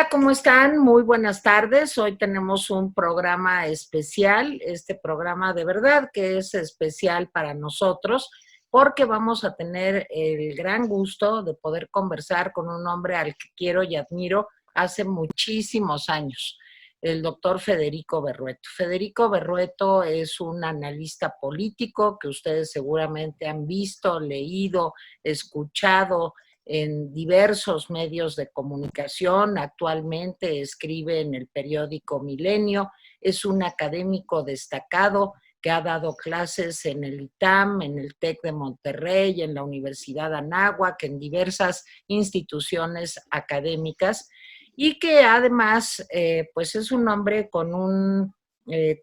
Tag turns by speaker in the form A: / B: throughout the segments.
A: Hola, ¿cómo están? Muy buenas tardes. Hoy tenemos un programa especial, este programa de verdad que es especial para nosotros porque vamos a tener el gran gusto de poder conversar con un hombre al que quiero y admiro hace muchísimos años, el doctor Federico Berrueto. Federico Berrueto es un analista político que ustedes seguramente han visto, leído, escuchado en diversos medios de comunicación. Actualmente escribe en el periódico Milenio, es un académico destacado que ha dado clases en el ITAM, en el TEC de Monterrey, en la Universidad Anáhuac, en diversas instituciones académicas, y que además pues es un hombre con un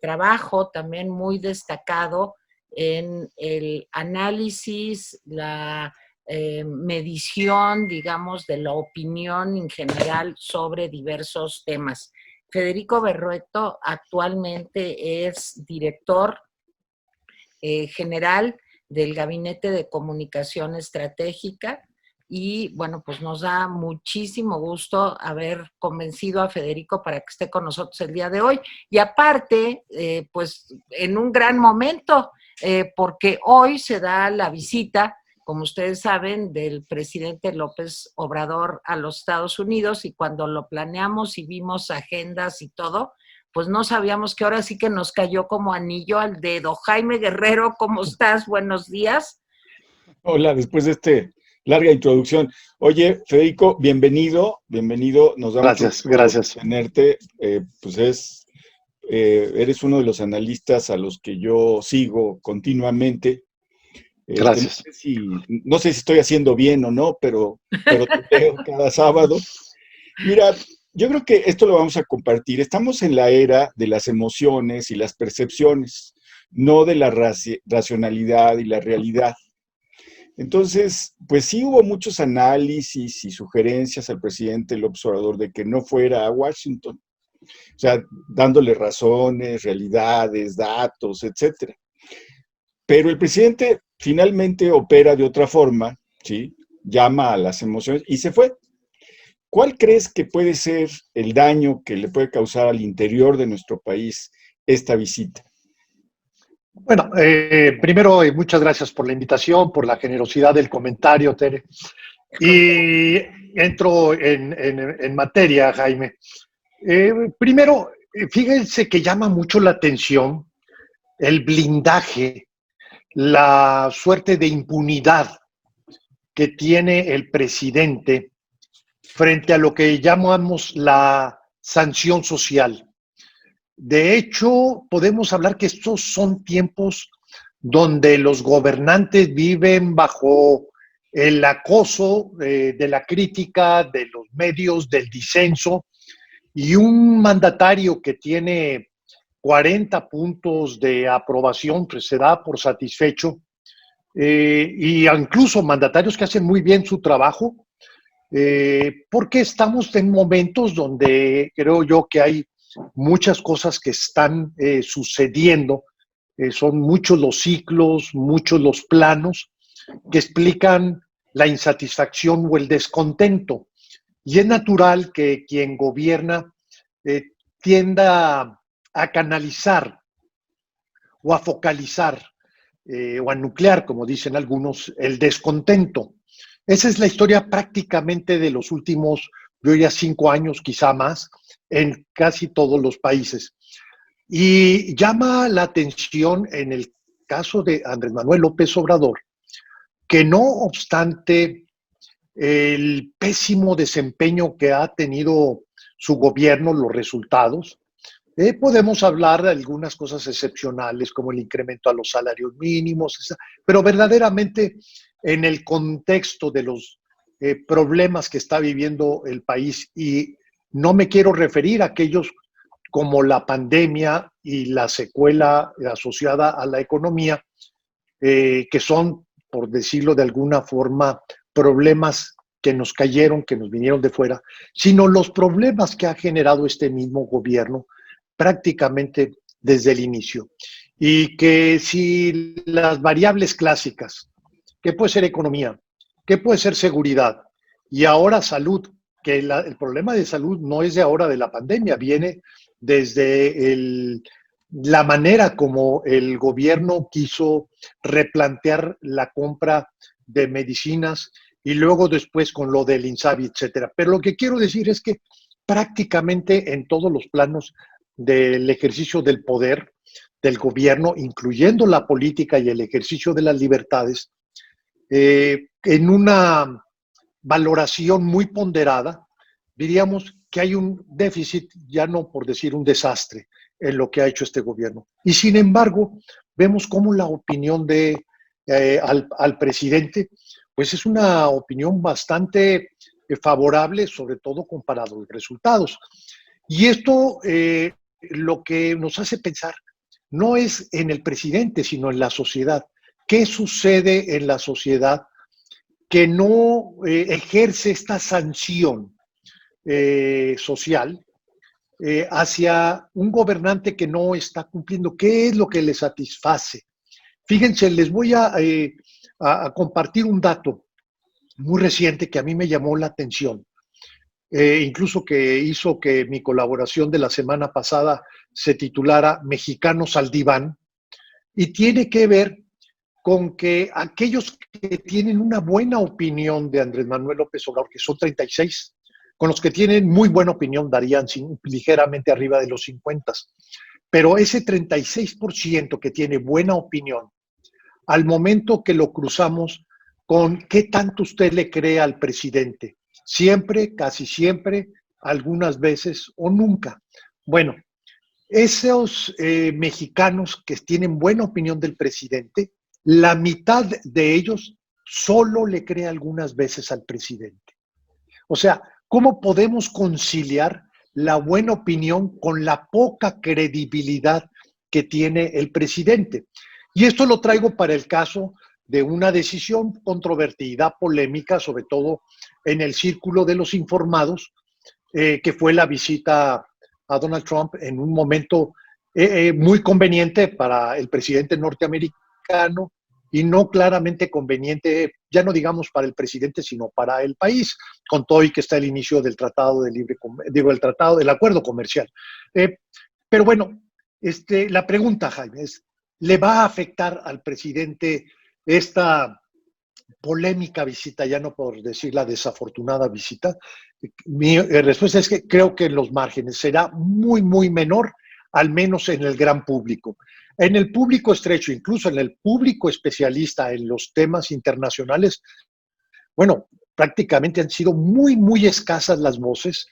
A: trabajo también muy destacado en el análisis, la medición, digamos, de la opinión en general sobre diversos temas. Federico Berrueto actualmente es director general del Gabinete de Comunicación Estratégica y bueno, pues nos da muchísimo gusto haber convencido a Federico para que esté con nosotros el día de hoy. Y aparte, pues en un gran momento, porque hoy se da la visita, como ustedes saben, del presidente López Obrador a los Estados Unidos, y cuando lo planeamos y vimos agendas y todo, pues no sabíamos que ahora sí que nos cayó como anillo al dedo. Jaime Guerrero, ¿cómo estás? Buenos días.
B: Hola, después de esta larga introducción. Oye, Federico, bienvenido, bienvenido. Nos da mucho
C: Gracias,
B: gusto
C: gracias.
B: tenerte. Eres uno de los analistas a los que yo sigo continuamente.
C: Gracias.
B: No sé si estoy haciendo bien o no, pero te veo cada sábado. Mira, yo creo que esto lo vamos a compartir. Estamos en la era de las emociones y las percepciones, no de la racionalidad y la realidad. Entonces, pues sí hubo muchos análisis y sugerencias al presidente López Obrador de que no fuera a Washington, o sea, dándole razones, realidades, datos, etcétera. Pero el presidente finalmente opera de otra forma, ¿sí? Llama a las emociones y se fue. ¿Cuál crees que puede ser el daño que le puede causar al interior de nuestro país esta visita?
C: Bueno, primero, muchas gracias por la invitación, por la generosidad del comentario, Tere. Y entro en materia, Jaime. Primero, fíjense que llama mucho la atención el blindaje, la suerte de impunidad que tiene el presidente frente a lo que llamamos la sanción social. De hecho, podemos hablar que estos son tiempos donde los gobernantes viven bajo el acoso de la crítica, de los medios, del disenso, y un mandatario que tiene 40 puntos de aprobación, pues se da por satisfecho, y incluso mandatarios que hacen muy bien su trabajo, porque estamos en momentos donde creo yo que hay muchas cosas que están sucediendo, son muchos los ciclos, muchos los planos que explican la insatisfacción o el descontento. Y es natural que quien gobierna tienda a canalizar o a focalizar o a nuclear, como dicen algunos, el descontento. Esa es la historia prácticamente de los últimos, yo diría, 5 años, quizá más, en casi todos los países. Y llama la atención en el caso de Andrés Manuel López Obrador, que no obstante el pésimo desempeño que ha tenido su gobierno, los resultados, podemos hablar de algunas cosas excepcionales como el incremento a los salarios mínimos, pero verdaderamente en el contexto de los problemas que está viviendo el país, y no me quiero referir a aquellos como la pandemia y la secuela asociada a la economía, que son, por decirlo de alguna forma, problemas que nos cayeron, que nos vinieron de fuera, sino los problemas que ha generado este mismo gobierno prácticamente desde el inicio. Y que si las variables clásicas, que puede ser economía, que puede ser seguridad y ahora salud, que el problema de salud no es de ahora de la pandemia, viene desde la manera como el gobierno quiso replantear la compra de medicinas y luego después con lo del INSABI, etcétera. Pero lo que quiero decir es que prácticamente en todos los planos del ejercicio del poder del gobierno, incluyendo la política y el ejercicio de las libertades, en una valoración muy ponderada, diríamos que hay un déficit, ya no por decir un desastre, en lo que ha hecho este gobierno. Y sin embargo, vemos cómo la opinión al presidente, pues es una opinión bastante favorable, sobre todo comparado a los resultados. Y esto lo que nos hace pensar no es en el presidente, sino en la sociedad. ¿Qué sucede en la sociedad que no ejerce esta sanción social hacia un gobernante que no está cumpliendo? ¿Qué es lo que le satisface? Fíjense, les voy a compartir un dato muy reciente que a mí me llamó la atención, incluso que hizo que mi colaboración de la semana pasada se titulara Mexicanos al Diván, y tiene que ver con que aquellos que tienen una buena opinión de Andrés Manuel López Obrador, que son 36, con los que tienen muy buena opinión darían ligeramente arriba de los 50, pero ese 36% que tiene buena opinión, al momento que lo cruzamos con qué tanto usted le cree al presidente, siempre, casi siempre, algunas veces o nunca. Bueno, esos mexicanos que tienen buena opinión del presidente, la mitad de ellos solo le cree algunas veces al presidente. O sea, ¿cómo podemos conciliar la buena opinión con la poca credibilidad que tiene el presidente? Y esto lo traigo para el caso de una decisión controvertida, polémica, sobre todo en el círculo de los informados, que fue la visita a Donald Trump en un momento muy conveniente para el presidente norteamericano y no claramente conveniente, ya no digamos para el presidente, sino para el país, con todo y que está el inicio del tratado de libre, del acuerdo comercial. Pero bueno, la pregunta, Jaime, es, ¿le va a afectar al presidente esta polémica visita, ya no por decir la desafortunada visita? Mi respuesta es que creo que en los márgenes será muy, muy menor, al menos en el gran público. En el público estrecho, incluso en el público especialista en los temas internacionales, bueno, prácticamente han sido muy, muy escasas las voces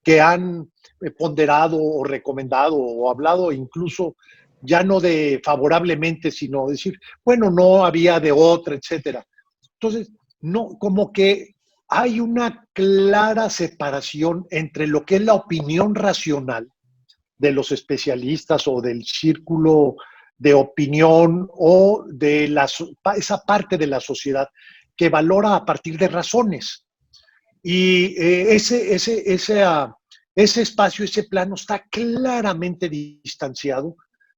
C: que han ponderado o recomendado o hablado incluso ya no de favorablemente, sino decir, bueno, no había de otra, etcétera. Entonces, no, como que hay una clara separación entre lo que es la opinión racional de los especialistas o del círculo de opinión o de esa parte de la sociedad que valora a partir de razones. Y ese espacio, ese plano está claramente distanciado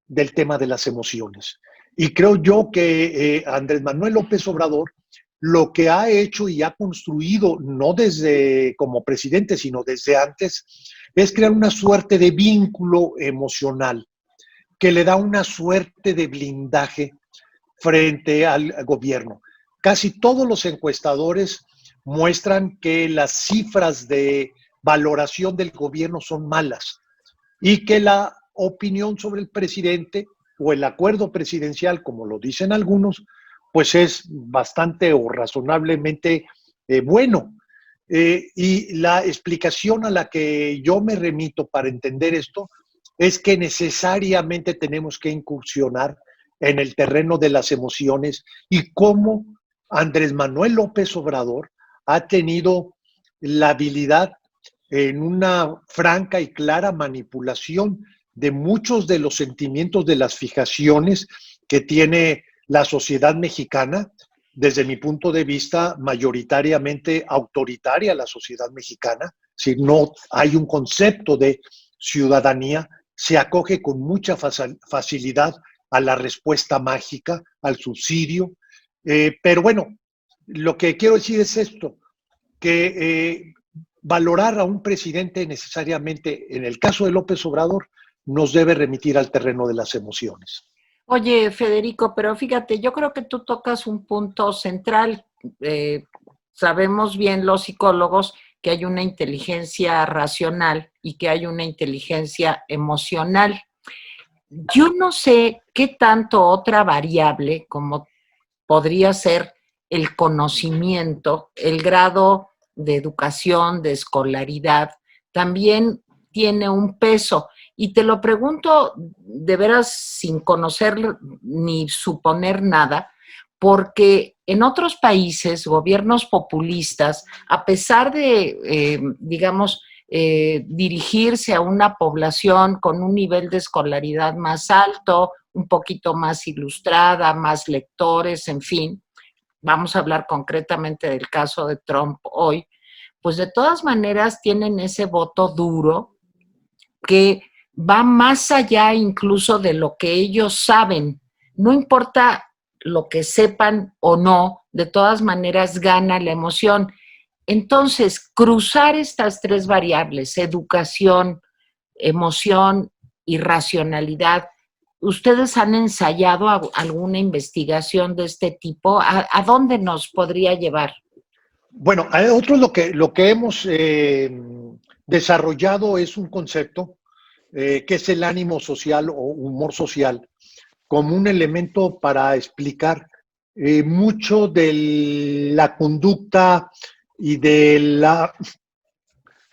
C: del tema de las emociones. Y creo yo que Andrés Manuel López Obrador lo que ha hecho y ha construido, no desde como presidente, sino desde antes, es crear una suerte de vínculo emocional que le da una suerte de blindaje frente al gobierno. Casi todos los encuestadores muestran que las cifras de valoración del gobierno son malas y que la opinión sobre el presidente o el acuerdo presidencial, como lo dicen algunos, pues es bastante o razonablemente bueno. Y la explicación a la que yo me remito para entender esto es que necesariamente tenemos que incursionar en el terreno de las emociones y cómo Andrés Manuel López Obrador ha tenido la habilidad en una franca y clara manipulación de muchos de los sentimientos, de las fijaciones que tiene la sociedad mexicana, desde mi punto de vista, mayoritariamente autoritaria la sociedad mexicana. Si no hay un concepto de ciudadanía, se acoge con mucha facilidad a la respuesta mágica, al subsidio. Pero bueno, lo que quiero decir es esto, que valorar a un presidente necesariamente, en el caso de López Obrador, nos debe remitir al terreno de las emociones.
A: Oye, Federico, pero fíjate, yo creo que tú tocas un punto central. Eh, Sabemos bien los psicólogos que hay una inteligencia racional y que hay una inteligencia emocional. Yo no sé qué tanto otra variable, como podría ser el conocimiento, el grado de educación, de escolaridad, también tiene un peso. Y te lo pregunto de veras sin conocer ni suponer nada, porque en otros países, gobiernos populistas, a pesar de, digamos, dirigirse a una población con un nivel de escolaridad más alto, un poquito más ilustrada, más lectores, en fin, vamos a hablar concretamente del caso de Trump hoy, pues de todas maneras tienen ese voto duro que va más allá incluso de lo que ellos saben. No importa lo que sepan o no, de todas maneras gana la emoción. Entonces, cruzar estas tres variables, educación, emoción y racionalidad, ¿ustedes han ensayado alguna investigación de este tipo? ¿A dónde nos podría llevar?
C: Bueno, a nosotros lo que hemos desarrollado es un concepto que es el ánimo social o humor social, como un elemento para explicar mucho de la conducta y de la,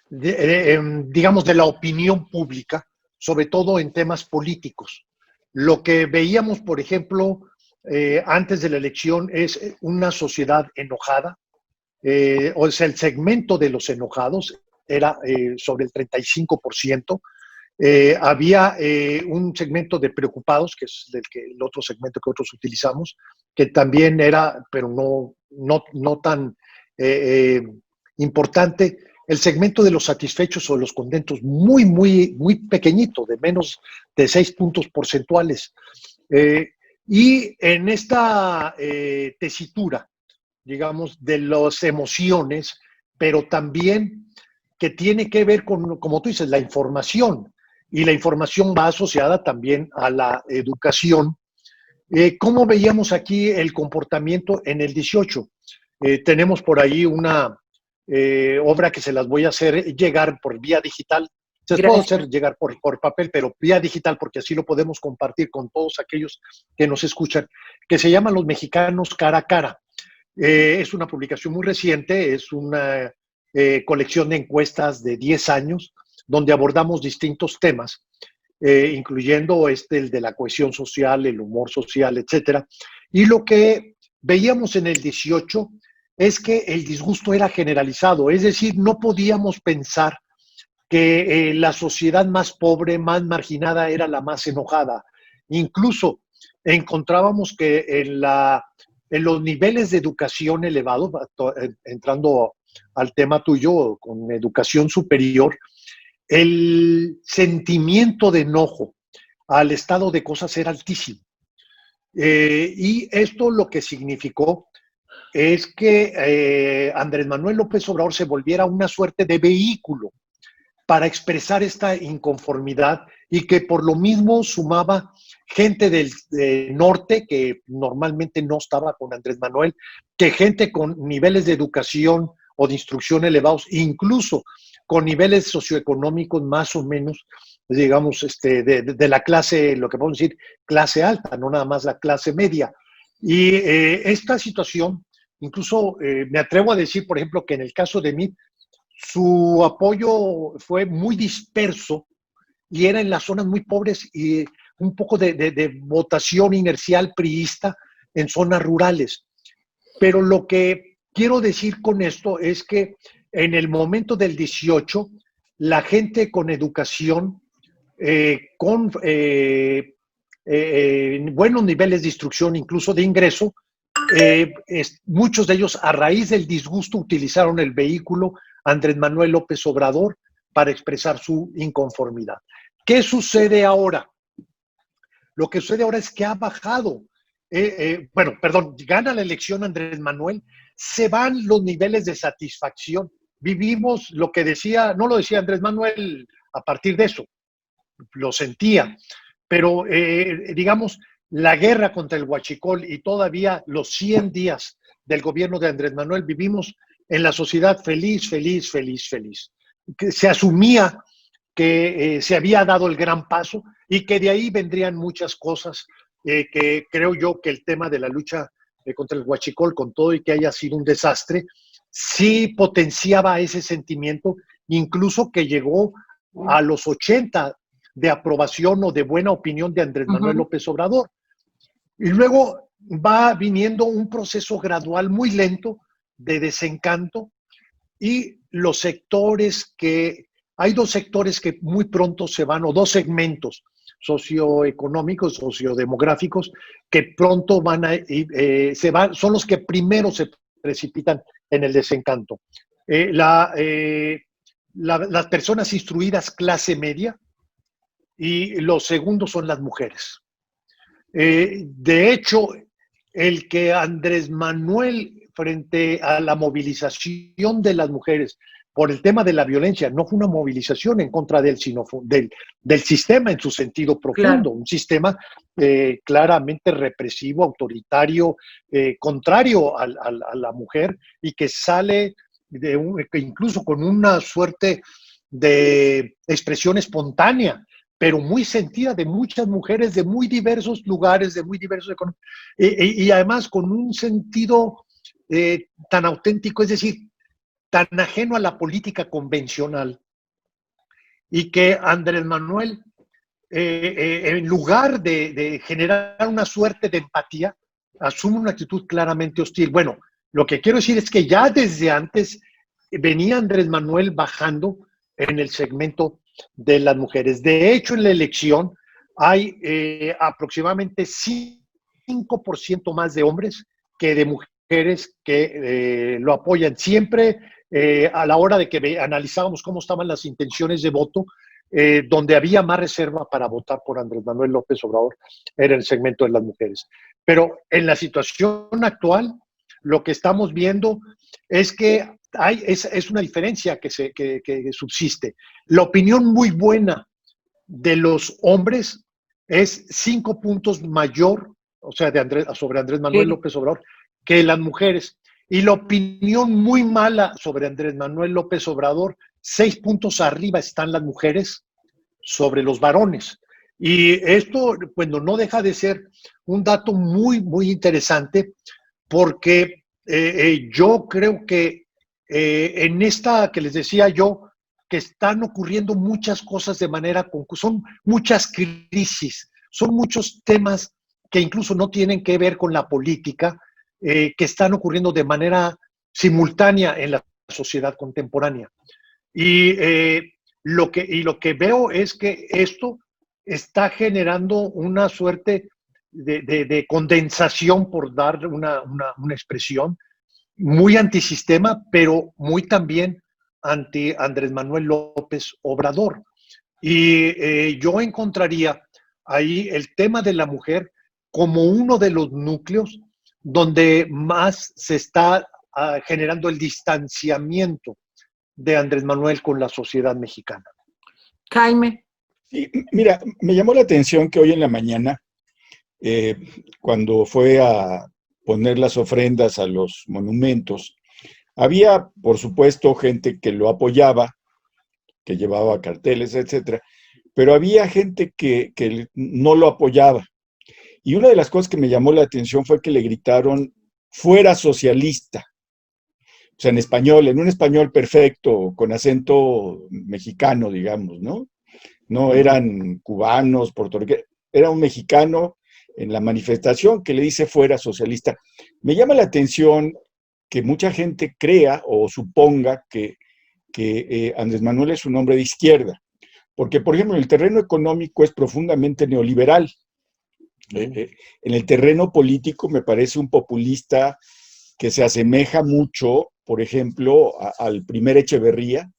C: digamos, de la opinión pública, sobre todo en temas políticos. Lo que veíamos, por ejemplo, antes de la elección es una sociedad enojada, o sea, el segmento de los enojados era sobre el 35%. Había un segmento de preocupados, que es el otro segmento que nosotros utilizamos, que también era, pero no tan importante. El segmento de los satisfechos o los contentos, muy pequeñito, de menos de 6 puntos porcentuales. Y en esta tesitura, digamos, de las emociones, pero también que tiene que ver con, como tú dices, la información. Y la información va asociada también a la educación. ¿Cómo veíamos aquí el comportamiento en el 18? Tenemos por ahí una obra que se las voy a hacer llegar por vía digital. Se las puedo hacer llegar por papel, pero vía digital, porque así lo podemos compartir con todos aquellos que nos escuchan, que se llama Los Mexicanos Cara a Cara. Es una publicación muy reciente, es una colección de encuestas de 10 años, donde abordamos distintos temas, incluyendo el de la cohesión social, el humor social, etcétera. Y lo que veíamos en el 18 es que el disgusto era generalizado, es decir, no podíamos pensar que la sociedad más pobre, más marginada, era la más enojada. Incluso encontrábamos que en los niveles de educación elevados, entrando al tema tuyo con educación superior, el sentimiento de enojo al estado de cosas era altísimo. Y esto lo que significó es que Andrés Manuel López Obrador se volviera una suerte de vehículo para expresar esta inconformidad y que por lo mismo sumaba gente del norte que normalmente no estaba con Andrés Manuel, que gente con niveles de educación o de instrucción elevados, incluso con niveles socioeconómicos más o menos, digamos, de la clase, lo que podemos decir, clase alta, no nada más la clase media. Y esta situación, incluso me atrevo a decir, por ejemplo, que en el caso de mí, su apoyo fue muy disperso y era en las zonas muy pobres y un poco de votación inercial priista en zonas rurales. Pero lo que quiero decir con esto es que en el momento del 18, la gente con educación, con buenos niveles de instrucción, incluso de ingreso, muchos de ellos a raíz del disgusto utilizaron el vehículo Andrés Manuel López Obrador para expresar su inconformidad. ¿Qué sucede ahora? Lo que sucede ahora es que ha bajado, gana la elección Andrés Manuel, se van los niveles de satisfacción vivimos lo que decía, no lo decía Andrés Manuel a partir de eso, lo sentía, pero digamos, la guerra contra el huachicol y todavía los 100 días del gobierno de Andrés Manuel, vivimos en la sociedad feliz, feliz, feliz, feliz. Que se asumía que se había dado el gran paso y que de ahí vendrían muchas cosas, que creo yo que el tema de la lucha contra el huachicol, con todo y que haya sido un desastre, sí potenciaba ese sentimiento, incluso que llegó a los 80 de aprobación o de buena opinión de Andrés Manuel López Obrador. Y luego va viniendo un proceso gradual muy lento de desencanto, y los sectores hay dos sectores que muy pronto se van, o dos segmentos socioeconómicos, sociodemográficos, que pronto se van, son los que primero se precipitan en el desencanto. Las personas instruidas clase media, y los segundos son las mujeres. De hecho, el que Andrés Manuel, frente a la movilización de las mujeres por el tema de la violencia, no fue una movilización en contra de él, sino del sistema en su sentido profundo, un sistema claramente represivo, autoritario, contrario a la mujer, y que sale incluso con una suerte de expresión espontánea, pero muy sentida, de muchas mujeres de muy diversos lugares, de muy diversos económicos, y además con un sentido tan auténtico, es decir, tan ajeno a la política convencional, y que Andrés Manuel, en lugar de generar una suerte de empatía, asume una actitud claramente hostil. Bueno, lo que quiero decir es que ya desde antes venía Andrés Manuel bajando en el segmento de las mujeres. De hecho, en la elección hay aproximadamente 5% más de hombres que de mujeres que lo apoyan. Siempre a la hora de que analizábamos cómo estaban las intenciones de voto, donde había más reserva para votar por Andrés Manuel López Obrador era el segmento de las mujeres. Pero en la situación actual, lo que estamos viendo es que es una diferencia que subsiste. La opinión muy buena de los hombres es 5 puntos mayor, o sea, sobre Andrés Manuel López Obrador, que las mujeres. Y la opinión muy mala sobre Andrés Manuel López Obrador, 6 puntos arriba están las mujeres sobre los varones. Y esto, bueno, no deja de ser un dato muy, muy interesante, porque yo creo que en esta que les decía yo, que están ocurriendo muchas cosas de manera conjunta, son muchas crisis, son muchos temas que incluso no tienen que ver con la política, que están ocurriendo de manera simultánea en la sociedad contemporánea. Y lo que veo es que esto está generando una suerte de condensación, por dar una expresión, muy antisistema, pero muy también anti Andrés Manuel López Obrador. Y yo encontraría ahí el tema de la mujer como uno de los núcleos donde más se está generando el distanciamiento de Andrés Manuel con la sociedad mexicana.
A: Jaime.
B: Sí, mira, me llamó la atención que hoy en la mañana, cuando fue a poner las ofrendas a los monumentos, había, por supuesto, gente que lo apoyaba, que llevaba carteles, etcétera, pero había gente que no lo apoyaba. Y una de las cosas que me llamó la atención fue que le gritaron, fuera socialista. O sea, en español, en un español perfecto, con acento mexicano, digamos, ¿no? No eran cubanos, puertorriqueños, era un mexicano en la manifestación que le dice fuera socialista. Me llama la atención que mucha gente crea o suponga que Andrés Manuel es un hombre de izquierda, porque, por ejemplo, en el terreno económico es profundamente neoliberal. En el terreno político me parece un populista que se asemeja mucho, por ejemplo, al primer Echeverría,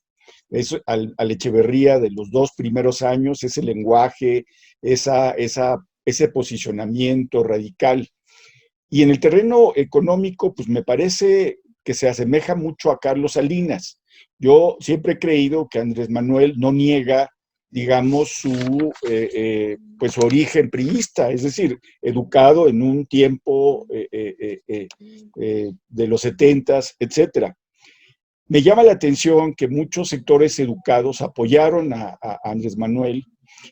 B: al Echeverría de los 2 primeros años, ese lenguaje, ese posicionamiento radical. Y en el terreno económico, pues me parece que se asemeja mucho a Carlos Salinas, Yo siempre he creído que Andrés Manuel no niega, digamos, pues su origen priista, es decir, educado en un tiempo de los 70s, etcétera. Me llama la atención que muchos sectores educados apoyaron a Andrés Manuel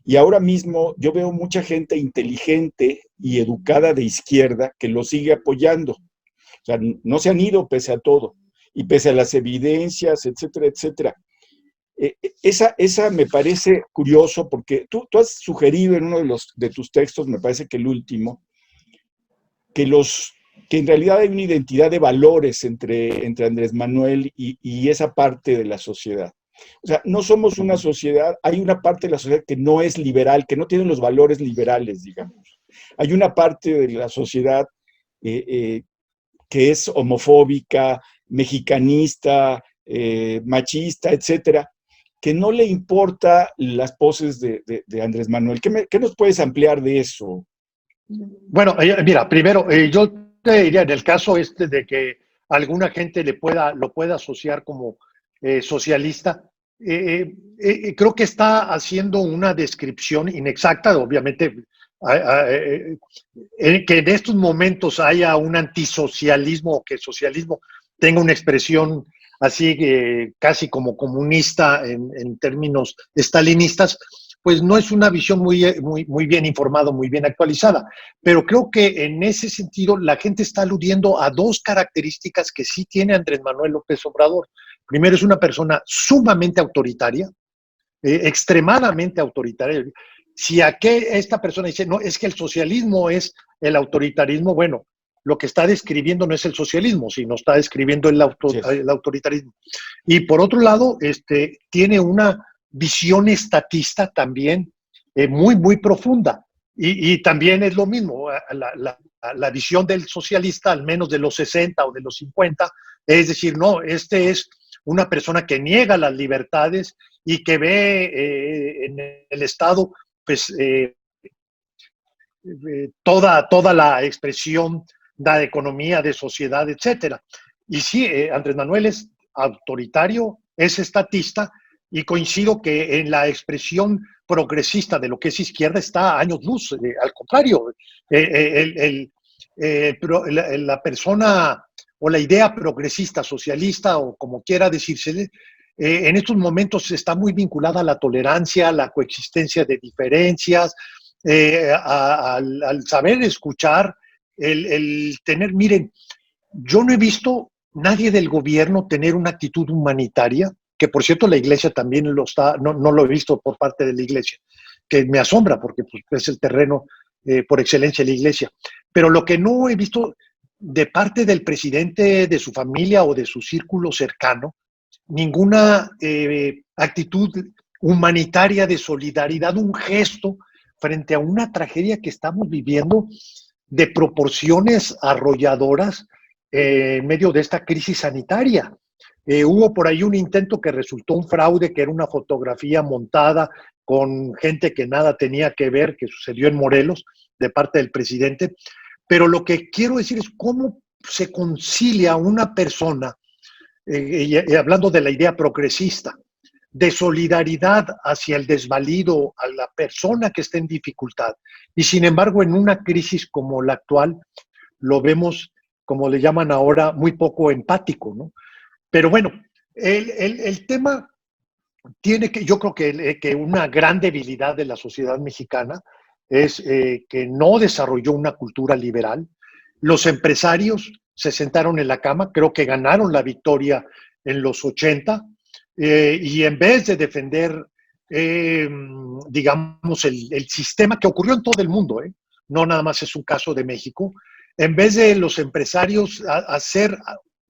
B: y ahora mismo yo veo mucha gente inteligente y educada de izquierda que lo sigue apoyando. O sea, no se han ido pese a todo y pese a las evidencias, etcétera, etcétera. Esa me parece curioso porque tú has sugerido en uno de tus textos, me parece que el último, que en realidad hay una identidad de valores entre Andrés Manuel y esa parte de la sociedad. O sea, no somos una sociedad, hay una parte de la sociedad que no es liberal, que no tiene los valores liberales, digamos. Hay una parte de la sociedad que es homofóbica, mexicanista, machista, etcétera, que no le importa las poses de Andrés Manuel. ¿Qué nos puedes ampliar de eso?
C: Bueno, mira, primero, yo te diría, en el caso este de que alguna gente lo pueda asociar como socialista, creo que está haciendo una descripción inexacta, obviamente, que en estos momentos haya un antisocialismo o que el socialismo tenga una expresión así casi como comunista en términos estalinistas, pues no es una visión muy bien informada, muy bien actualizada. Pero creo que en ese sentido la gente está aludiendo a dos características que sí tiene Andrés Manuel López Obrador. Primero, es una persona sumamente autoritaria, extremadamente autoritaria. Si esta persona dice, no, es que el socialismo es el autoritarismo, bueno, lo que está describiendo no es el socialismo, sino está describiendo el autoritarismo. Y por otro lado, tiene una visión estatista también muy profunda. Y también es lo mismo, la visión del socialista, al menos de los 60 o de los 50, es decir, no, es una persona que niega las libertades y que ve en el Estado pues toda la expresión de economía, de sociedad, etcétera. Y sí, Andrés Manuel es autoritario, es estatista, y coincido que en la expresión progresista de lo que es izquierda está a años luz. Al contrario, la persona o la idea progresista, socialista o como quiera decirse, en estos momentos está muy vinculada a la tolerancia, a la coexistencia de diferencias, al saber escuchar, el tener, miren, yo no he visto nadie del gobierno tener una actitud humanitaria, que por cierto la iglesia también lo está, no lo he visto por parte de la iglesia, que me asombra porque pues, es el terreno por excelencia de la iglesia. Pero lo que no he visto de parte del presidente, de su familia o de su círculo cercano, ninguna actitud humanitaria de solidaridad, un gesto frente a una tragedia que estamos viviendo de proporciones arrolladoras en medio de esta crisis sanitaria. Hubo por ahí un intento que resultó un fraude, que era una fotografía montada con gente que nada tenía que ver, que sucedió en Morelos, de parte del presidente. Pero lo que quiero decir es cómo se concilia una persona, hablando de la idea progresista, de solidaridad hacia el desvalido, a la persona que está en dificultad. Y sin embargo, en una crisis como la actual, lo vemos, como le llaman ahora, muy poco empático, ¿no? Pero bueno, el tema tiene que, yo creo que una gran debilidad de la sociedad mexicana es que no desarrolló una cultura liberal. Los empresarios se sentaron en la cama, creo que ganaron la victoria en los 80, y en vez de defender, digamos, el sistema que ocurrió en todo el mundo, no nada más es un caso de México, en vez de los empresarios hacer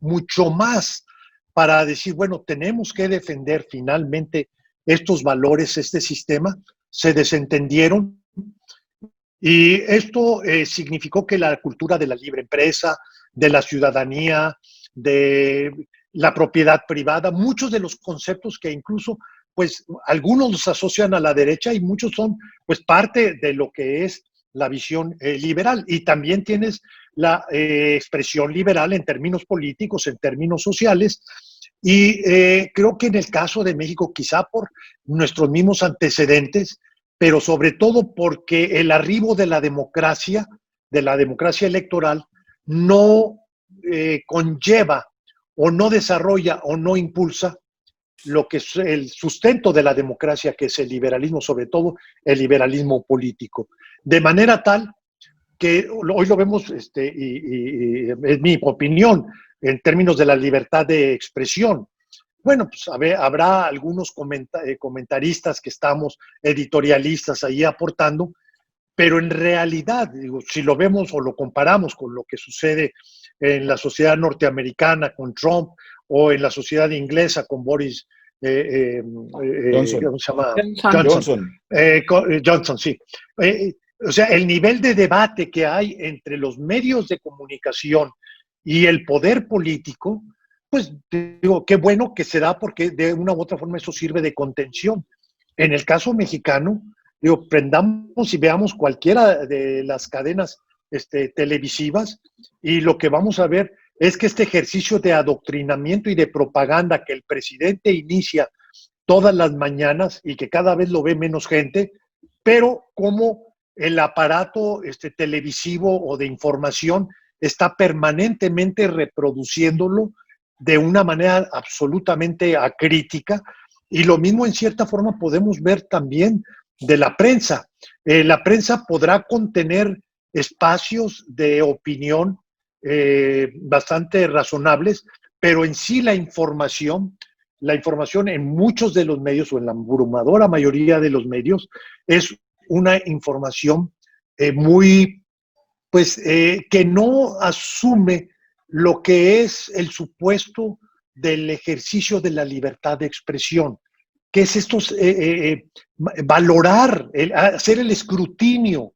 C: mucho más para decir, bueno, tenemos que defender finalmente estos valores, este sistema, se desentendieron. Y esto significó que la cultura de la libre empresa, de la ciudadanía, de la propiedad privada, muchos de los conceptos que incluso, pues, algunos los asocian a la derecha y muchos son, pues, parte de lo que es la visión liberal. Y también tienes la expresión liberal en términos políticos, en términos sociales, Y creo que en el caso de México, quizá por nuestros mismos antecedentes, pero sobre todo porque el arribo de la democracia electoral, no conlleva o no desarrolla o no impulsa lo que es el sustento de la democracia, que es el liberalismo, sobre todo el liberalismo político. De manera tal que hoy lo vemos, y es mi opinión, en términos de la libertad de expresión. Bueno, pues habrá algunos comentaristas que estamos, editorialistas ahí aportando, pero en realidad, digo, si lo vemos o lo comparamos con lo que sucede en la sociedad norteamericana con Trump o en la sociedad inglesa con Boris
B: Johnson.
C: ¿cómo se llama?
B: Johnson.
C: Johnson, sí. O sea, el nivel de debate que hay entre los medios de comunicación y el poder político, pues digo, qué bueno que se da, porque de una u otra forma eso sirve de contención. En el caso mexicano, digo, prendamos y veamos cualquiera de las cadenas televisivas, y lo que vamos a ver es que este ejercicio de adoctrinamiento y de propaganda que el presidente inicia todas las mañanas y que cada vez lo ve menos gente, pero como el aparato televisivo o de información está permanentemente reproduciéndolo de una manera absolutamente acrítica. Y lo mismo en cierta forma podemos ver también de la prensa. La prensa podrá contener espacios de opinión bastante razonables, pero en sí la información en muchos de los medios, o en la abrumadora mayoría de los medios, es una información muy, pues, que no asume lo que es el supuesto del ejercicio de la libertad de expresión, que es valorar, hacer el escrutinio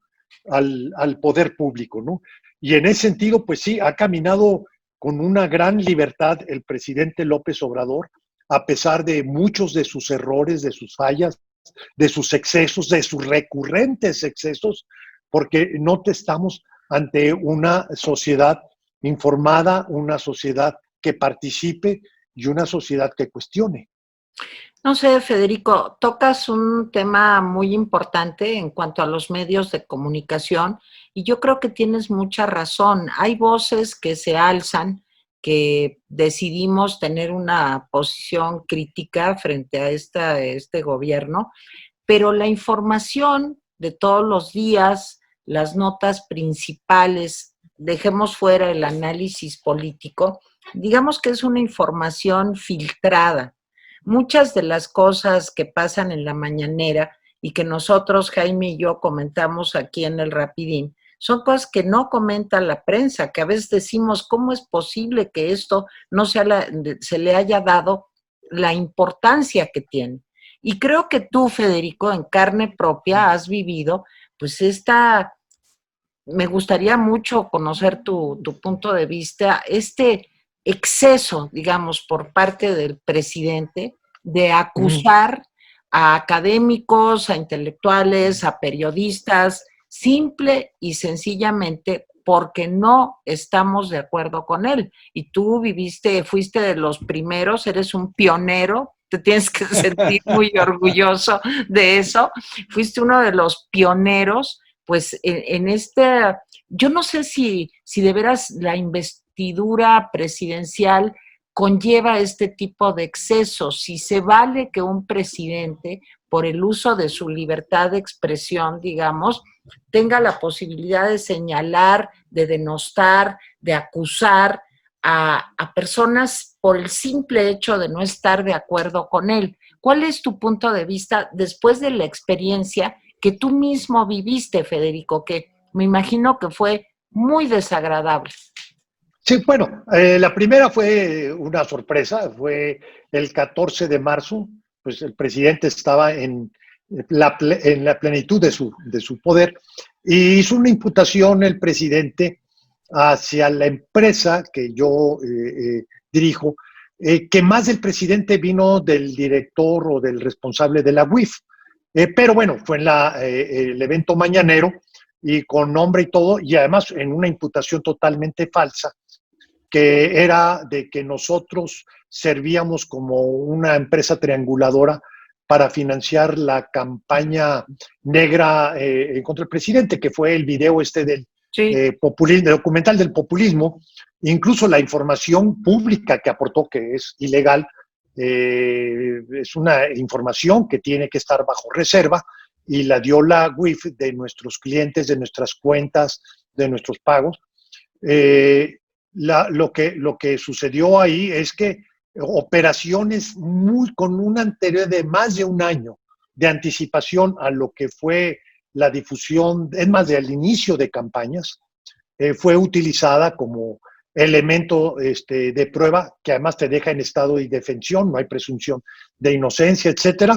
C: al poder público, ¿no? Y en ese sentido, pues sí, ha caminado con una gran libertad el presidente López Obrador, a pesar de muchos de sus errores, de sus fallas, de sus excesos, de sus recurrentes excesos, porque no estamos ante una sociedad informada, una sociedad que participe y una sociedad que cuestione.
A: No sé, Federico, tocas un tema muy importante en cuanto a los medios de comunicación, y yo creo que tienes mucha razón. Hay voces que se alzan, que decidimos tener una posición crítica frente a este gobierno, pero la información de todos los días, las notas principales, dejemos fuera el análisis político, digamos que es una información filtrada. Muchas de las cosas que pasan en la mañanera y que nosotros, Jaime y yo, comentamos aquí en el Rapidín, son cosas que no comenta la prensa, que a veces decimos, ¿cómo es posible que esto no se le haya dado la importancia que tiene? Y creo que tú, Federico, en carne propia has vivido, pues me gustaría mucho conocer tu punto de vista, exceso, digamos, por parte del presidente de acusar a académicos, a intelectuales, a periodistas, simple y sencillamente porque no estamos de acuerdo con él. Y tú fuiste de los primeros, eres un pionero, te tienes que sentir muy orgulloso de eso. Fuiste uno de los pioneros, pues, yo no sé si de veras la investidura presidencial conlleva este tipo de excesos, si se vale que un presidente, por el uso de su libertad de expresión, digamos, tenga la posibilidad de señalar, de denostar, de acusar a personas por el simple hecho de no estar de acuerdo con él. ¿Cuál es tu punto de vista después de la experiencia que tú mismo viviste, Federico, que me imagino que fue muy desagradable?
C: Sí, bueno, la primera fue una sorpresa, fue el 14 de marzo, pues el presidente estaba en la plenitud de su poder, y hizo una imputación el presidente hacia la empresa que yo dirijo, que más del presidente vino del director o del responsable de la UIF. Pero bueno, fue en el evento mañanero y con nombre y todo, y además en una imputación totalmente falsa, que era de que nosotros servíamos como una empresa trianguladora para financiar la campaña negra contra el presidente, que fue el video del documental del populismo. Incluso la información pública que aportó, que es ilegal, es una información que tiene que estar bajo reserva, y la dio la UIF de nuestros clientes, de nuestras cuentas, de nuestros pagos. Lo que sucedió ahí es que operaciones con una anterioridad de más de un año de anticipación a lo que fue la difusión, es más, del inicio de campañas, fue utilizada como elemento de prueba, que además te deja en estado de indefensión, no hay presunción de inocencia, etcétera.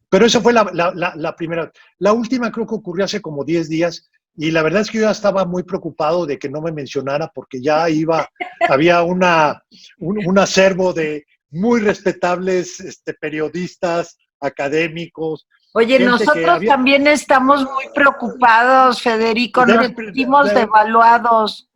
C: Pero esa fue la primera. La última creo que ocurrió hace como 10 días, y la verdad es que yo ya estaba muy preocupado de que no me mencionara, porque ya había un acervo de muy respetables periodistas, académicos.
A: Oye, nosotros también estamos muy preocupados, Federico, nos sentimos devaluados.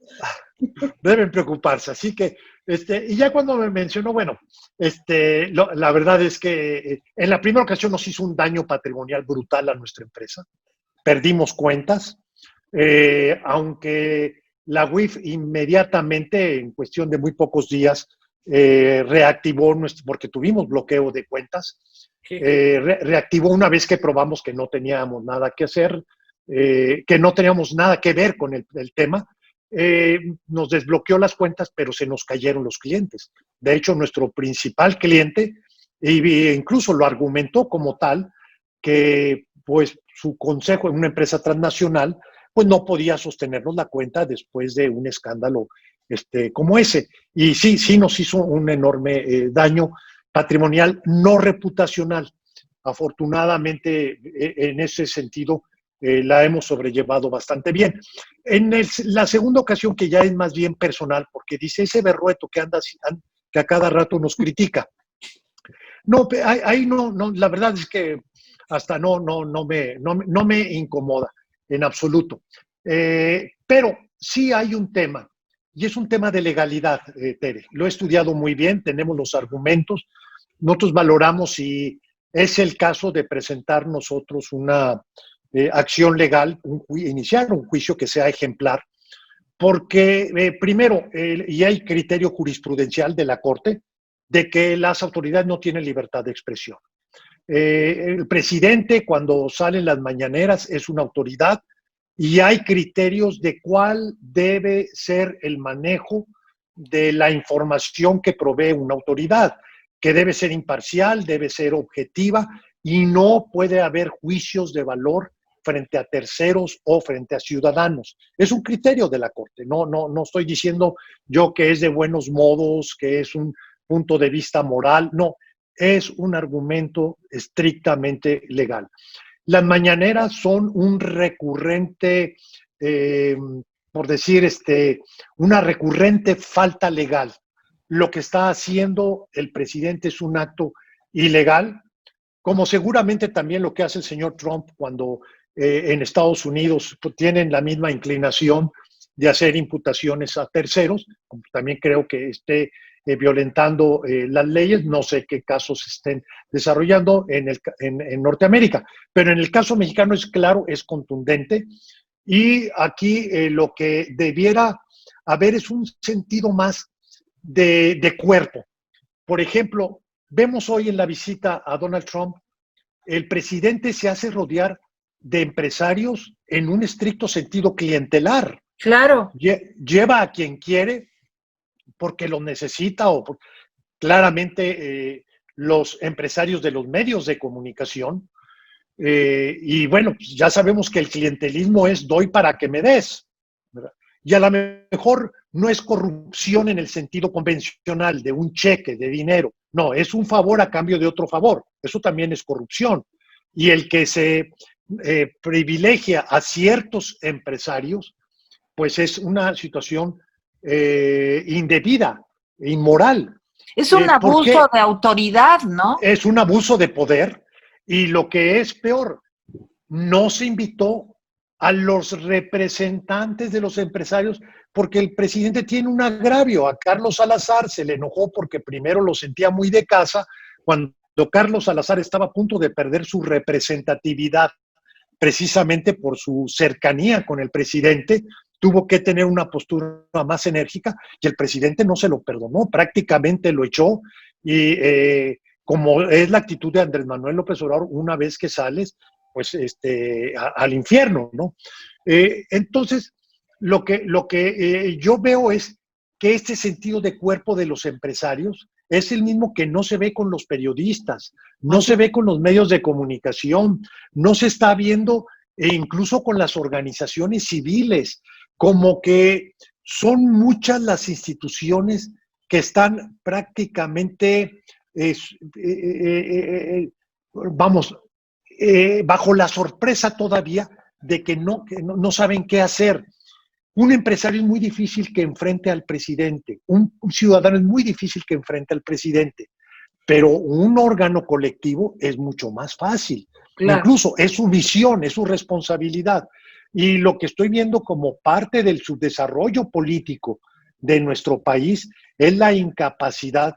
C: Deben preocuparse, así que, y ya cuando me mencionó, bueno, la verdad es que en la primera ocasión nos hizo un daño patrimonial brutal a nuestra empresa, perdimos cuentas, aunque la UIF inmediatamente, en cuestión de muy pocos días, reactivó porque tuvimos bloqueo de cuentas, reactivó una vez que probamos que no teníamos nada que hacer, que no teníamos nada que ver con el tema. Nos desbloqueó las cuentas, pero se nos cayeron los clientes. De hecho, nuestro principal cliente, incluso lo argumentó como tal, que pues su consejo en una empresa transnacional, pues no podía sostenernos la cuenta después de un escándalo como ese. Y sí nos hizo un enorme daño patrimonial, no reputacional. Afortunadamente, en ese sentido, la hemos sobrellevado bastante bien. En la segunda ocasión, que ya es más bien personal, porque dice ese berrueto que que a cada rato nos critica. No, ahí no, la verdad es que hasta no me incomoda en absoluto. Pero sí hay un tema, y es un tema de legalidad, Tere. Lo he estudiado muy bien, tenemos los argumentos. Nosotros valoramos si es el caso de presentar nosotros una acción legal, iniciar un juicio que sea ejemplar, porque primero, y hay criterio jurisprudencial de la Corte, de que las autoridades no tienen libertad de expresión. El presidente, cuando salen las mañaneras, es una autoridad, y hay criterios de cuál debe ser el manejo de la información que provee una autoridad, que debe ser imparcial, debe ser objetiva, y no puede haber juicios de valor frente a terceros o frente a ciudadanos. Es un criterio de la Corte. No estoy diciendo yo que es de buenos modos, que es un punto de vista moral. No, es un argumento estrictamente legal. Las mañaneras son un recurrente, por decir, una recurrente falta legal. Lo que está haciendo el presidente es un acto ilegal, como seguramente también lo que hace el señor Trump cuando en Estados Unidos tienen la misma inclinación de hacer imputaciones a terceros, como también creo que esté violentando las leyes. No sé qué casos estén desarrollando en Norteamérica, pero en el caso mexicano es claro, es contundente, y aquí lo que debiera haber es un sentido más de cuerpo. Por ejemplo, vemos hoy en la visita a Donald Trump, el presidente se hace rodear de empresarios en un estricto sentido clientelar.
A: Claro.
C: Lleva a quien quiere porque lo necesita, o claramente los empresarios de los medios de comunicación. Y bueno, ya sabemos que el clientelismo es doy para que me des, ¿verdad? Y a lo mejor no es corrupción en el sentido convencional de un cheque de dinero. No, es un favor a cambio de otro favor. Eso también es corrupción. Y el que se privilegia a ciertos empresarios, pues es una situación indebida, inmoral.
A: Es un abuso de autoridad, ¿no?
C: Es un abuso de poder, y lo que es peor, no se invitó a los representantes de los empresarios, porque el presidente tiene un agravio. A Carlos Salazar se le enojó porque primero lo sentía muy de casa, cuando Carlos Salazar estaba a punto de perder su representatividad, precisamente por su cercanía con el presidente, tuvo que tener una postura más enérgica y el presidente no se lo perdonó, prácticamente lo echó y como es la actitud de Andrés Manuel López Obrador, una vez que sales, pues al infierno, ¿no? Entonces, lo que yo veo es que este sentido de cuerpo de los empresarios es el mismo que no se ve con los periodistas, no se ve con los medios de comunicación, no se está viendo incluso con las organizaciones civiles, como que son muchas las instituciones que están prácticamente, bajo la sorpresa todavía de que no saben qué hacer. Un empresario es muy difícil que enfrente al presidente, un ciudadano es muy difícil que enfrente al presidente, pero un órgano colectivo es mucho más fácil. Claro. Incluso es su misión, es su responsabilidad. Y lo que estoy viendo como parte del subdesarrollo político de nuestro país es la incapacidad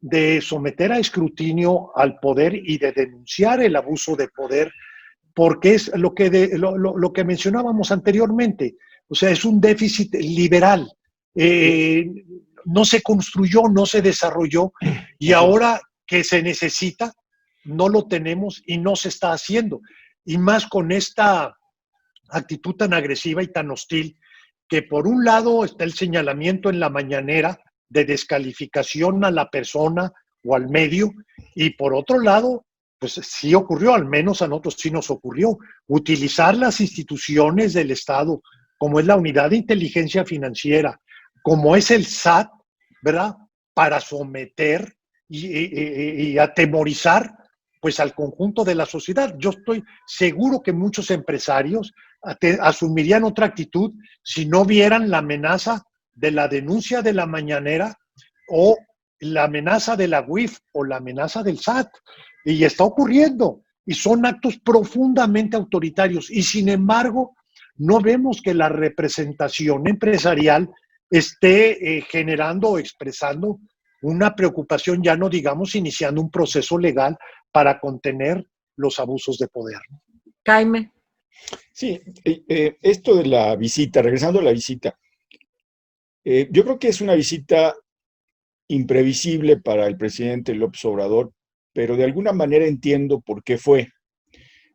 C: de someter a escrutinio al poder y de denunciar el abuso de poder, porque es lo que mencionábamos anteriormente. O sea, es un déficit liberal. No se construyó, no se desarrolló, y ahora que se necesita, no lo tenemos y no se está haciendo. Y más con esta actitud tan agresiva y tan hostil, que por un lado está el señalamiento en la mañanera de descalificación a la persona o al medio, y por otro lado, pues sí ocurrió, al menos a nosotros sí nos ocurrió, utilizar las instituciones del Estado, como es la Unidad de Inteligencia Financiera, como es el SAT, ¿verdad?, para someter y atemorizar pues al conjunto de la sociedad. Yo estoy seguro que muchos empresarios asumirían otra actitud si no vieran la amenaza de la denuncia de la mañanera o la amenaza de la UIF o la amenaza del SAT. Y está ocurriendo. Y son actos profundamente autoritarios. Y sin embargo, no vemos que la representación empresarial esté generando o expresando una preocupación, ya no digamos iniciando un proceso legal para contener los abusos de poder.
A: Jaime.
B: Sí, esto de la visita, regresando a la visita, yo creo que es una visita imprevisible para el presidente López Obrador, pero de alguna manera entiendo por qué fue.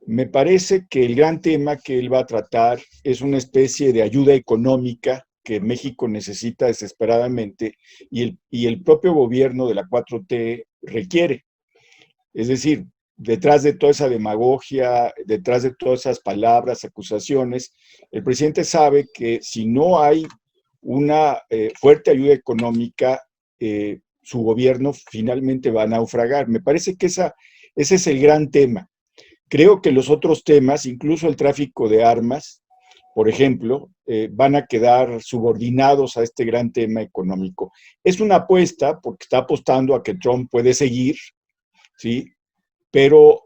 B: Me parece que el gran tema que él va a tratar es una especie de ayuda económica que México necesita desesperadamente y el propio gobierno de la 4T requiere. Es decir, detrás de toda esa demagogia, detrás de todas esas palabras, acusaciones, el presidente sabe que si no hay una fuerte ayuda económica, su gobierno finalmente va a naufragar. Me parece que ese es el gran tema. Creo que los otros temas, incluso el tráfico de armas, por ejemplo, van a quedar subordinados a este gran tema económico. Es una apuesta porque está apostando a que Trump puede seguir, ¿sí? Pero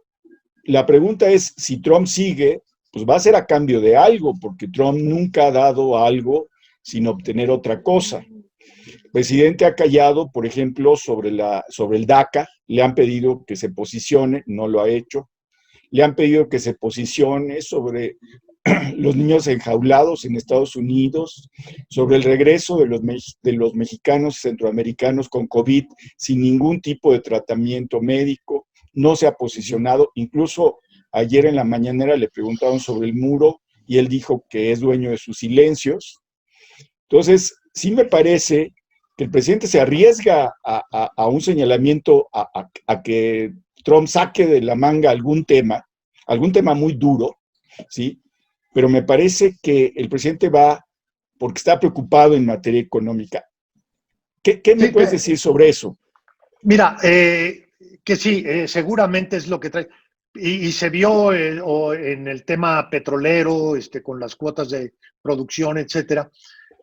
B: la pregunta es, si Trump sigue, pues va a ser a cambio de algo, porque Trump nunca ha dado algo sin obtener otra cosa. El presidente ha callado, por ejemplo, sobre el DACA, le han pedido que se posicione, no lo ha hecho. Le han pedido que se posicione sobre los niños enjaulados en Estados Unidos, sobre el regreso de los mexicanos y centroamericanos con COVID sin ningún tipo de tratamiento médico. No se ha posicionado. Incluso ayer en la mañanera le preguntaron sobre el muro y él dijo que es dueño de sus silencios. Entonces, sí me parece que el presidente se arriesga a un señalamiento, a que Trump saque de la manga algún tema muy duro, ¿sí? Pero me parece que el presidente va porque está preocupado en materia económica. ¿Qué me puedes decir sobre eso?
C: Mira, que sí, seguramente es lo que trae. Y se vio en el tema petrolero, con las cuotas de producción, etcétera.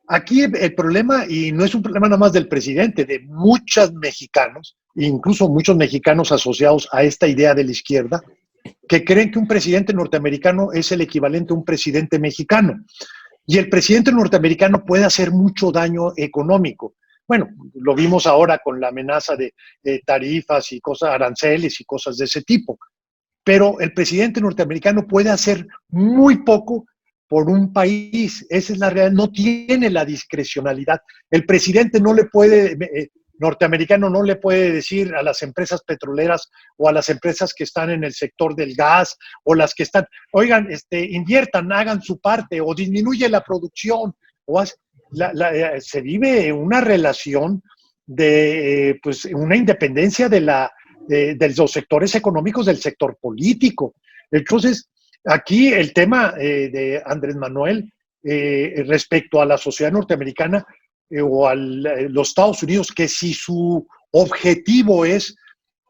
C: Aquí el problema, y no es un problema nada más del presidente, de muchos mexicanos, incluso muchos mexicanos asociados a esta idea de la izquierda, que creen que un presidente norteamericano es el equivalente a un presidente mexicano. Y el presidente norteamericano puede hacer mucho daño económico. Bueno, lo vimos ahora con la amenaza de tarifas y cosas, aranceles y cosas de ese tipo. Pero el presidente norteamericano puede hacer muy poco por un país. Esa es la realidad. No tiene la discrecionalidad. El presidente no le puede, norteamericano no le puede decir a las empresas petroleras o a las empresas que están en el sector del gas o las que están, oigan, inviertan, hagan su parte o disminuye la producción. Se vive una relación de pues, una independencia de los sectores económicos del sector político. Entonces, aquí el tema de Andrés Manuel respecto a la sociedad norteamericana o a los Estados Unidos, que si su objetivo es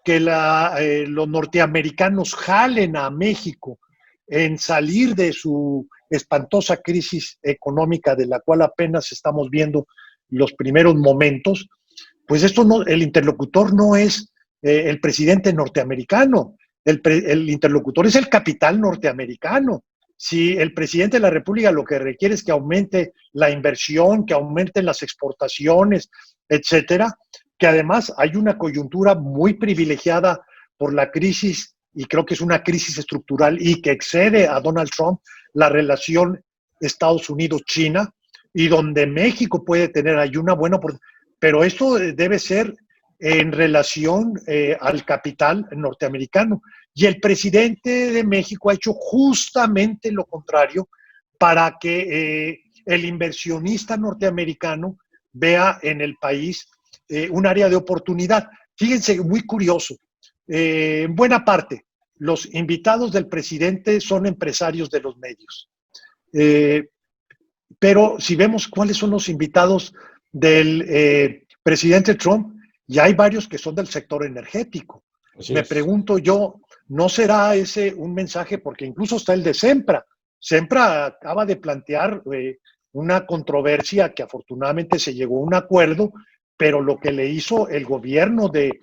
C: que los norteamericanos jalen a México en salir de su espantosa crisis económica de la cual apenas estamos viendo los primeros momentos, pues esto no, el interlocutor no es el presidente norteamericano, el interlocutor es el capital norteamericano. Si el presidente de la República lo que requiere es que aumente la inversión, que aumenten las exportaciones, etcétera, que además hay una coyuntura muy privilegiada por la crisis, y creo que es una crisis estructural y que excede a Donald Trump, la relación Estados Unidos-China, y donde México puede tener ahí una buena oportunidad. Pero esto debe ser en relación al capital norteamericano. Y el presidente de México ha hecho justamente lo contrario para que el inversionista norteamericano vea en el país un área de oportunidad. Fíjense, muy curioso. En buena parte, los invitados del presidente son empresarios de los medios. Pero si vemos cuáles son los invitados del presidente Trump, ya hay varios que son del sector energético. Me pregunto yo, ¿no será ese un mensaje? Porque incluso está el de Sempra. Sempra acaba de plantear una controversia que afortunadamente se llegó a un acuerdo, pero lo que le hizo el gobierno de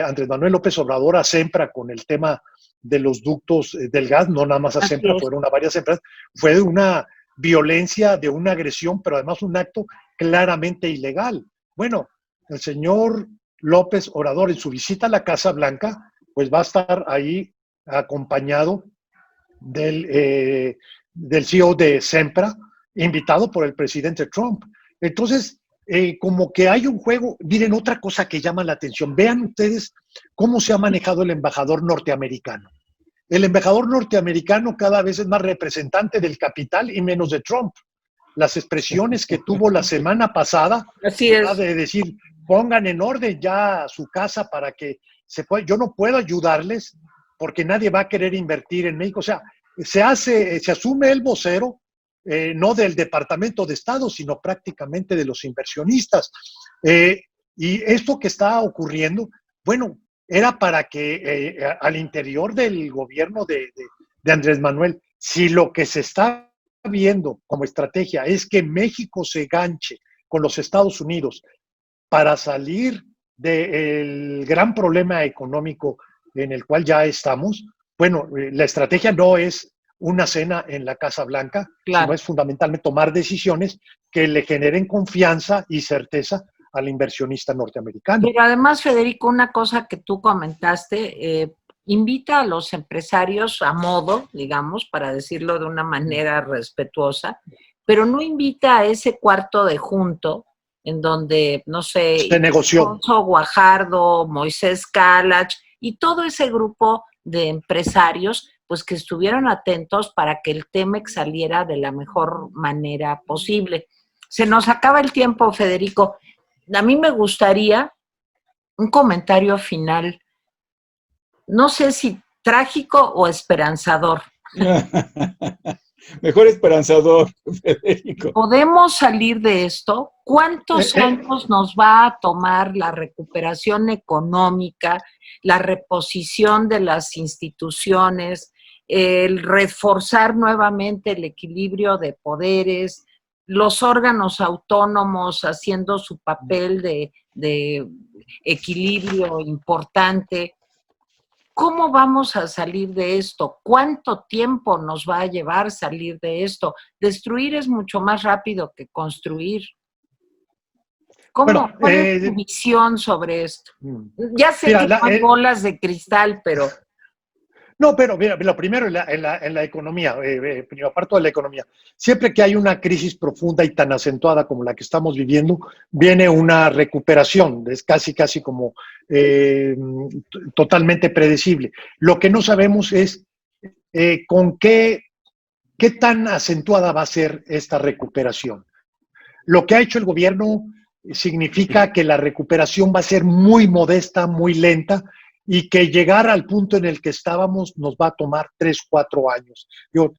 C: Andrés Manuel López Obrador a Sempra con el tema de los ductos del gas, no nada más a Sempra, fueron a varias empresas, fue de una violencia, de una agresión, pero además un acto claramente ilegal. Bueno, el señor López Obrador en su visita a la Casa Blanca, pues va a estar ahí acompañado del CEO de Sempra, invitado por el presidente Trump. Entonces, como que hay un juego. Miren, otra cosa que llama la atención, vean ustedes cómo se ha manejado el embajador norteamericano. El embajador norteamericano cada vez es más representante del capital y menos de Trump. Las expresiones que tuvo la semana pasada,
A: así es,
C: de decir, pongan en orden ya su casa para que se pueda, yo no puedo ayudarles porque nadie va a querer invertir en México. O sea, se asume el vocero, no del Departamento de Estado, sino prácticamente de los inversionistas. Y esto que está ocurriendo, bueno, era para que al interior del gobierno de Andrés Manuel, si lo que se está viendo como estrategia es que México se ganche con los Estados Unidos para salir del gran problema económico en el cual ya estamos, bueno, la estrategia no es una cena en la Casa Blanca,
A: claro,
C: sino es fundamentalmente tomar decisiones que le generen confianza y certeza al inversionista norteamericano.
A: Pero además, Federico, una cosa que tú comentaste, invita a los empresarios a modo, digamos, para decirlo de una manera respetuosa, pero no invita a ese cuarto de junto en donde, no sé,
C: se negoció.
A: Alfonso Guajardo, Moisés Calach y todo ese grupo de empresarios, pues que estuvieron atentos para que el Temex saliera de la mejor manera posible. Se nos acaba el tiempo, Federico. A mí me gustaría un comentario final, no sé si trágico o esperanzador.
B: Mejor esperanzador, Federico.
A: ¿Podemos salir de esto? ¿Cuántos años nos va a tomar la recuperación económica, la reposición de las instituciones, el reforzar nuevamente el equilibrio de poderes, los órganos autónomos haciendo su papel de equilibrio importante? ¿Cómo vamos a salir de esto? ¿Cuánto tiempo nos va a llevar salir de esto? Destruir es mucho más rápido que construir.
C: Bueno,
A: ¿Cuál es tu visión sobre esto? Ya sé
C: mira,
A: que no hay bolas de cristal, pero...
C: No, pero mira, lo primero en la economía, primero parto de la economía. Siempre que hay una crisis profunda y tan acentuada como la que estamos viviendo, viene una recuperación, es casi como totalmente predecible. Lo que no sabemos es con qué tan acentuada va a ser esta recuperación. Lo que ha hecho el gobierno significa que la recuperación va a ser muy modesta, muy lenta, y que llegar al punto en el que estábamos nos va a tomar 3, 4 años.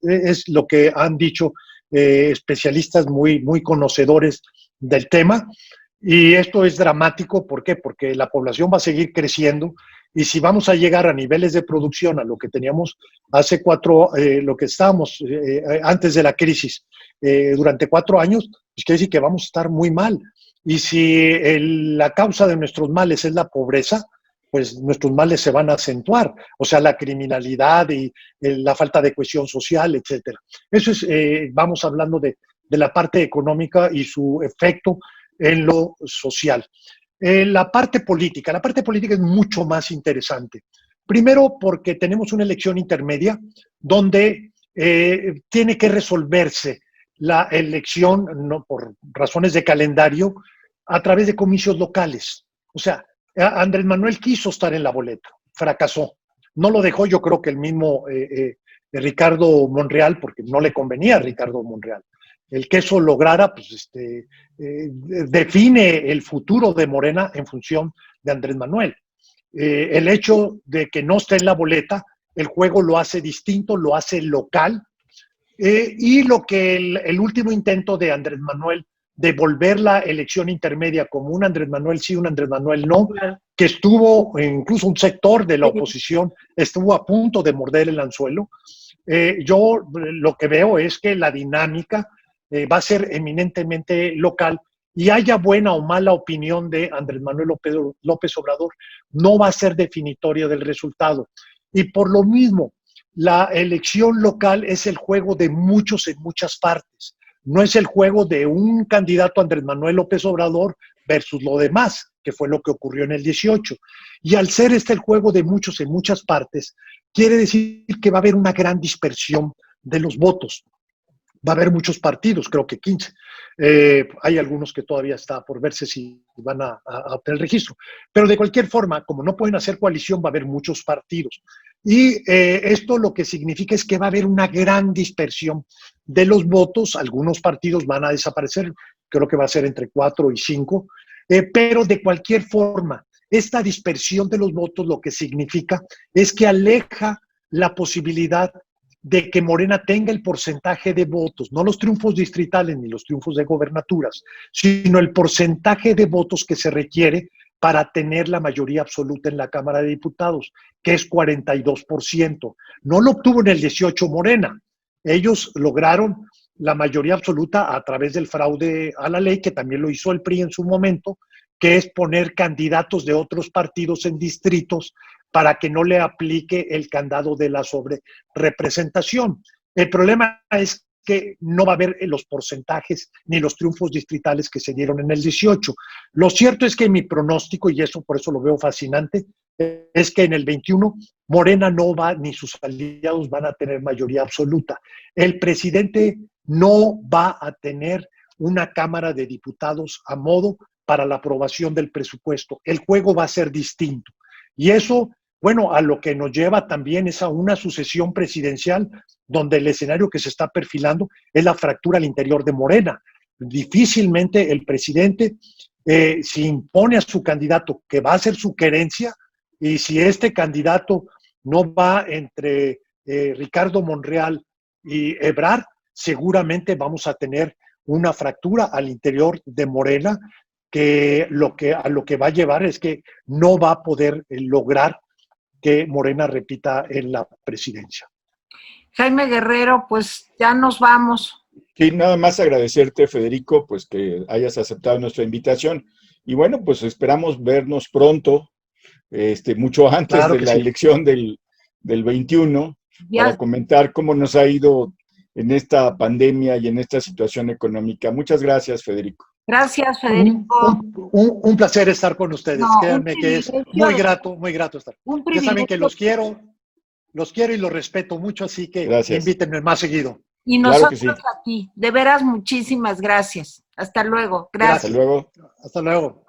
C: Es lo que han dicho especialistas muy conocedores del tema, y esto es dramático. ¿Por qué? Porque la población va a seguir creciendo, y si vamos a llegar a niveles de producción a lo que teníamos hace lo que estábamos antes de la crisis, durante 4 años, pues quiere decir que vamos a estar muy mal. Y si la causa de nuestros males es la pobreza, pues nuestros males se van a acentuar, o sea, la criminalidad y la falta de cohesión social, etcétera. Eso es, vamos hablando de la parte económica y su efecto en lo social. La parte política es mucho más interesante. Primero, porque tenemos una elección intermedia donde tiene que resolverse la elección, no por razones de calendario, a través de comicios locales. O sea, Andrés Manuel quiso estar en la boleta, fracasó. No lo dejó, yo creo que el mismo Ricardo Monreal, porque no le convenía a Ricardo Monreal. El que eso lograra, pues define el futuro de Morena en función de Andrés Manuel. El hecho de que no esté en la boleta, el juego lo hace distinto, lo hace local, y lo que el último intento de Andrés Manuel de volver la elección intermedia como un Andrés Manuel sí, un Andrés Manuel no, que estuvo, incluso un sector de la oposición estuvo a punto de morder el anzuelo. Yo lo que veo es que la dinámica va a ser eminentemente local, y haya buena o mala opinión de Andrés Manuel López Obrador, no va a ser definitoria del resultado. Y por lo mismo, la elección local es el juego de muchos en muchas partes. No es el juego de un candidato Andrés Manuel López Obrador versus lo demás, que fue lo que ocurrió en el 18. Y al ser el juego de muchos en muchas partes, quiere decir que va a haber una gran dispersión de los votos. Va a haber muchos partidos, creo que 15. Hay algunos que todavía está por verse si van a obtener registro. Pero de cualquier forma, como no pueden hacer coalición, va a haber muchos partidos. Y esto lo que significa es que va a haber una gran dispersión de los votos. Algunos partidos van a desaparecer, creo que va a ser entre 4 y 5. Pero de cualquier forma, esta dispersión de los votos lo que significa es que aleja la posibilidad de que Morena tenga el porcentaje de votos, no los triunfos distritales ni los triunfos de gobernaturas, sino el porcentaje de votos que se requiere para tener la mayoría absoluta en la Cámara de Diputados, que es 42%. No lo obtuvo en el 18 Morena. Ellos lograron la mayoría absoluta a través del fraude a la ley, que también lo hizo el PRI en su momento, que es poner candidatos de otros partidos en distritos para que no le aplique el candado de la sobrerepresentación. El problema es que no va a haber los porcentajes ni los triunfos distritales que se dieron en el 18. Lo cierto es que mi pronóstico, y eso por eso lo veo fascinante, es que en el 21 Morena no va, ni sus aliados van a tener mayoría absoluta. El presidente no va a tener una Cámara de Diputados a modo para la aprobación del presupuesto. El juego va a ser distinto. Y eso, bueno, a lo que nos lleva también es a una sucesión presidencial donde el escenario que se está perfilando es la fractura al interior de Morena. Difícilmente el presidente, si impone a su candidato, que va a ser su querencia, y si este candidato no va entre Ricardo Monreal y Ebrard, seguramente vamos a tener una fractura al interior de Morena, que a lo que va a llevar es que no va a poder lograr que Morena repita en la presidencia.
A: Jaime Guerrero, pues ya nos vamos.
B: Sí, nada más agradecerte, Federico, pues que hayas aceptado nuestra invitación. Y bueno, pues esperamos vernos pronto mucho antes
C: Claro
B: de
C: que
B: la
C: sí.
B: elección del 21,
A: Ya,
B: para comentar cómo nos ha ido en esta pandemia y en esta situación económica. Muchas gracias, Federico.
A: gracias, Federico.
C: Un placer estar con ustedes.
A: No, un
C: Créanme que es
A: privilegio,
C: muy grato estar.
A: un
C: Ya saben que
A: privilegio.
C: los quiero y los respeto mucho, así que
B: Gracias.
C: invítenme más seguido.
A: Y
B: Claro que sí.
A: nosotros aquí. De veras, muchísimas gracias. Hasta luego.
B: Hasta
A: Gracias.
B: luego.
C: Hasta luego.